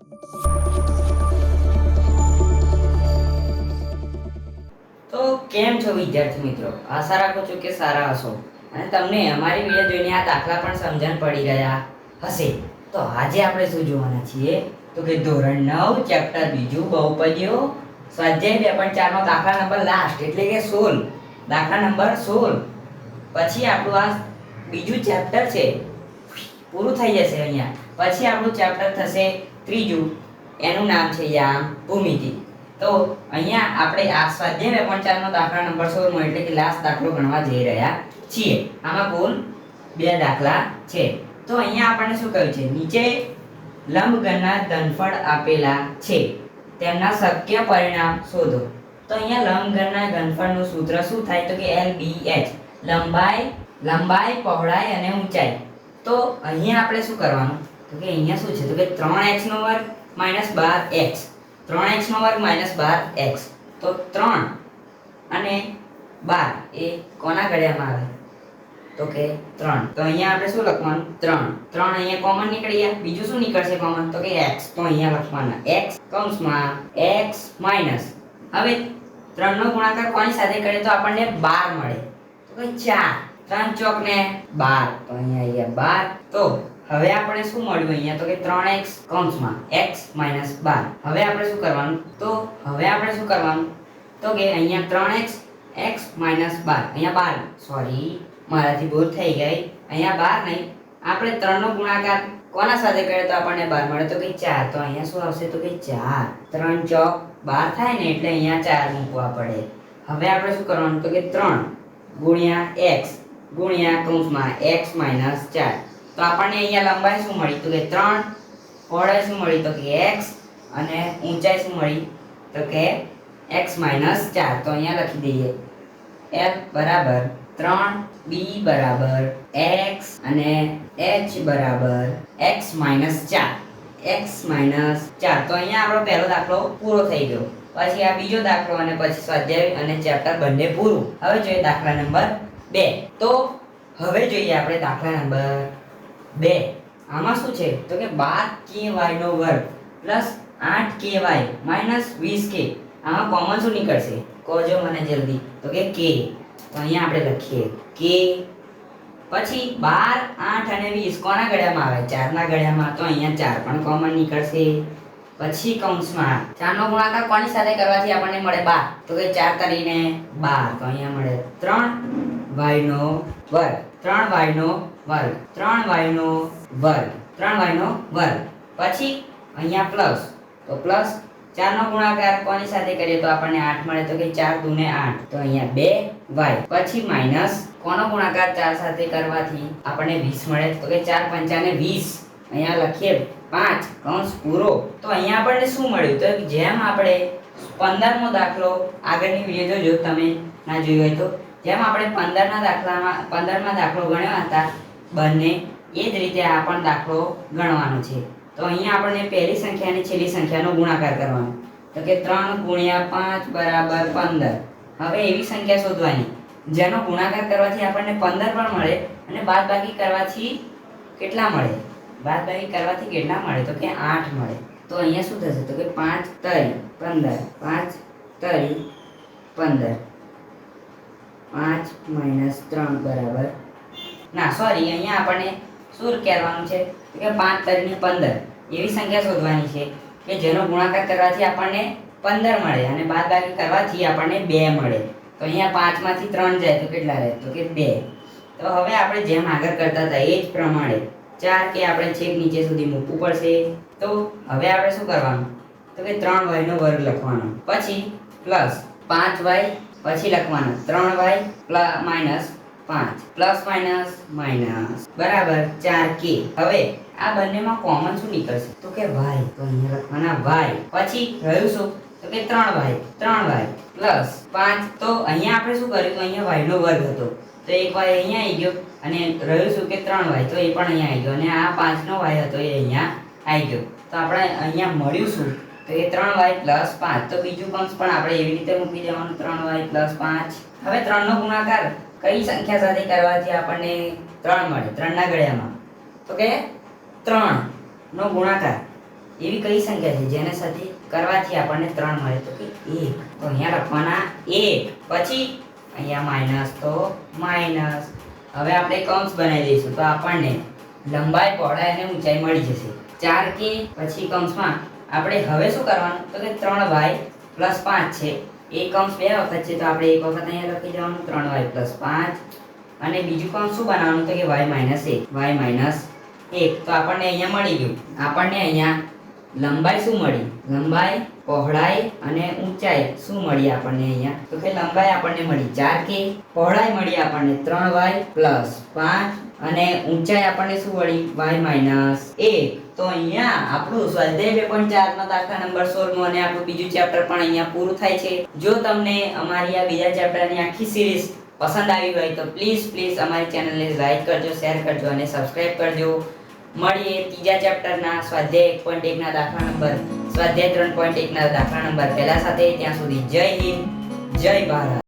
તો કેમ છો વિદ્યાર્થી મિત્રો? આશા રાખું છું કે સારા હશો અને તમને અમારી વિડિયો જોઈને આ દાખલા પણ સમજણ પડી ગયા હશે. તો આજે આપણે શું જોવાના છીએ તો કે ધોરણ 9 ચેપ્ટર બીજું બહુપદીઓ સ્વાધ્યાય 2.4 નો દાખલા નંબર લાસ્ટ એટલે કે 16 દાખલા નંબર 16 પછી આપણું આ બીજું ચેપ્ટર છે પૂરું થઈ જશે. અહીંયા પછી આપણું ચેપ્ટર થશે ત્રીજું, એનું નામ છે યામ ભૂમિતિ. તો અહીંયા આપણે આ સ્વાધ્યાય 2.4 નો દાખલા નંબર 16 એટલે કે લાસ્ટ દાખલો ગણવા જઈ રહ્યા છીએ. આમાં કુલ 2 દાખલા છે. તો અહીંયા આપણને શું કહ્યું છે, નીચે લંબઘનના ઘનફળ આપેલા છે, તેમના શક્ય પરિણામ શોધો. તો અહીંયા લંબઘનના ઘનફળનું સૂત્ર શું થાય તો કે LBH, લંબાઈ, પહોળાઈ અને ઊંચાઈ. તો અહીંયા આપણે શું કરવાનું તો કે અહીંયા શું છે તો કે 3x² - 12x, 3x² - 12x. તો 3 અને 12 એ કોના ઘડિયામાં આવે તો કે 3. તો અહીંયા આપણે શું લખવાનું 3 અહીંયા કોમન નીકળી ગયા. બીજું શું નીકળશે કોમન તો કે x. તો અહીંયા લખવાના x કૌંસમાં x માઈનસ, હવે 3 નો ગુણાકાર કોની સાથે કરીએ તો આપણને 12 મળે તો કે 4, 3 ચોક ને 12. તો અહીંયા 12. તો હવે આપણે શું મળ્યું અહીંયા તો કે 3x કૌંસમાં x માઈનસ 12. હવે આપણે શું કરવાનું તો કે અહીંયા 3x x માઈનસ 12, અહીંયા 12 સોરી મારાથી ભૂલ થઈ ગઈ, અહીંયા 12 નહીં, આપણે 3 નો ગુણાકાર કોના સાથે કરીએ તો આપણને 12 મળે તો કે 4. તો અહીંયા શું આવશે તો કે 4, 3 ચોક 12 થાય ને એટલે અહીંયા 4 મૂકવા પડે. હવે આપણે શું કરવાનું તો કે 3 ગુણ્યા x ગુણ્યા કૌંસમાં x માઈનસ 4. તો આપણને અહીંયા લંબાઈ શું મળી તો કે 3, પહોળાઈ શું મળી તો કે x અને ઊંચાઈ શું મળી તો કે x માઈનસ 4. તો અહીંયા લખી દઈએ L બરાબર 3, B બરાબર x અને h બરાબર x માઈનસ 4, x માઈનસ 4. તો અહીંયા આપણો પહેલો દાખલો પૂરો થઈ ગયો. પછી આ બીજો દાખલો અને પછી સ્વાધ્યાય અને ચેપ્ટર બંને પૂરું. હવે જોઈએ દાખલા નંબર 2. તો હવે જોઈએ આપણે દાખલા નંબર 2. આમાં શું છે તો કે 12ky² plus 8ky minus 20k. આમાં કોમન શું નીકળશે કહો મને જલ્દી તો કે k. તો અહીંયા આપણે લખીએ k. પછી 12, 8 અને 20 કોના ઘડિયામાં આવે 4 ના ઘડિયામાં. તો અહીંયા 4 પણ કોમન નીકળશે. પછી કૌંસમાં 4 નો ગુણાકાર કોની સાથે કરવાથી આપણને મળે 12 તો કે 4 તરીને 12. તો અહીંયા મળે 3y નો વર્ગ, 3y નો વર્ગ, 3y નો વર્ગ, 3y નો વર્ગ. પછી અહીંયા પ્લસ, તો પ્લસ 4 નો ગુણાકાર કોની સાથે કરીએ તો આપણને 8 મળે તો કે 4 દૂને 8. તો અહીંયા 2y. પછી માઈનસ કોનો ગુણાકાર 4 સાથે કરવાથી આપણને 20 મળે તો કે 4 પંચાને 20. અહીંયા લખીએ 5 કૌંસ પૂરો. તો અહીંયા આપણને શું મળ્યું તો જેમ આપણે 15મો દાખલો આગળની વિડિયો જોજો તમે ના જોઈ હોય તો, જેમ આપણે 15મા દાખલો ગણ્યા હતા બંને એ જ રીતે આ પણ દાખલો ગણવાનો છે. તો અહીંયા આપણને પહેલી સંખ્યા અને છેલ્લી સંખ્યાનો ગુણાકાર કરવાનો તો કે 3 ગુણ્યા 5 બરાબર 15. હવે એવી સંખ્યા શોધવાની જેનો ગુણાકાર કરવાથી આપણને 15 પણ મળે અને બાદબાકી કરવાથી કેટલા મળે તો કે 8 મળે. તો અહીંયા શું થશે તો કે 5 તરી 15, 5 તરી 15, 5 માઈનસ 3 બરાબર ના સોરી અહીંયા આપણને શું કરવાનું છે કે 5 તરીને 15 એવી સંખ્યા શોધવાની છે કે જેનો ગુણાકાર કરવાથી આપણને 15 મળે અને બાદબાકી કરવાથી આપણને 2 મળે. તો અહીંયા 5 માંથી 3 જાય તો કેટલા રહે તો કે 2. તો હવે આપણે જેમ આગળ કરતા હતા એ જ પ્રમાણે 4 કે આપણે છેક નીચે સુધી મૂકવું પડશે. તો હવે આપણે શું કરવાનું તો કે 3y નો વર્ગ લખવાનો, પછી પ્લસ 5y, પછી લખવાના 3y minus 5 plus minus minus બરાબર 4k. હવે આ બંનેમાં કોમન શું નીકળશે તો કે y. તો અહીંયા લખવાના y. પછી રહ્યું શું તો કે 3y પ્લસ 5. તો અહીંયા આપણે શું કર્યું તો અહીંયા y નો વર્ગ હતો તો એક y અહીંયા આવી ગયો અને રહ્યું શું કે 3y તો એ પણ અહીંયા આવી ગયો અને આ 5 નો y હતો એ અહીંયા આવી ગયો. તો આપણે અહીંયા મળ્યું શું તો એ 3y પ્લસ 5. તો બીજું કૌંસ પણ આપણે એવી રીતે મૂકી દેવાનું 3y પ્લસ 5. હવે 3 નો ગુણાકાર કઈ સંખ્યા સાથે કરવાથી આપણને 3 મળે 3 ના ઘડિયામાં તો કે 3 નો ગુણાકાર એવી કઈ સંખ્યા છે જેને સાથે કરવાથી આપણને 3 મળે? તો કે 1. તો અહીંયા લખવાના 1. પછી અહીંયા માઈનસ તો માઈનસ. હવે આપણે કૌંસ બનાવી દઈશું તો આપણને લંબાઈ, પહોળાઈ અને ઊંચાઈ મળી જશે. 4k પછી કૌંસમાં આપણે હવે શું કરવાનું? તો કે 3y + 5 છે. એક કૌંસ બે વખત છે તો આપણે એક વખત અહીંયા લખી દેવાનું 3y + 5. અને બીજું કૌંસ શું બનાવવાનું? તો કે y - 1. તો આપણને અહીંયા મળી ગયું. આપણને અહીંયા લંબાઈ શું મળી? લંબાઈ, પહોળાઈ અને ઊંચાઈ શું મળી આપણને અહીંયા? તો કે લંબાઈ આપણને મળી 4k, પહોળાઈ મળી આપણને 3y + 5 અને ઊંચાઈ આપણને શું મળી? y - 1. તો અહીંયા આપણું સ્વાધ્યાય 2.4 નો દાખલા નંબર 16 નું અને આપણું બીજું ચેપ્ટર પણ અહીંયા પૂરું થાય છે. જો તમને અમારી આ બીજા ચેપ્ટરની આખી સિરીઝ પસંદ આવી હોય તો પ્લીઝ અમારી ચેનલને લાઈક કરજો, શેર કરજો અને સબસ્ક્રાઇબ કરજો. મળીએ ત્રીજા ચેપ્ટરના સ્વાધ્યાય 1.1 ના દાખલા નંબર સ્વાધ્યાય 3.1 ના દાખલા નંબર પહેલા સાથે. ત્યાં સુધી જય હિન્દ, જય ભારત.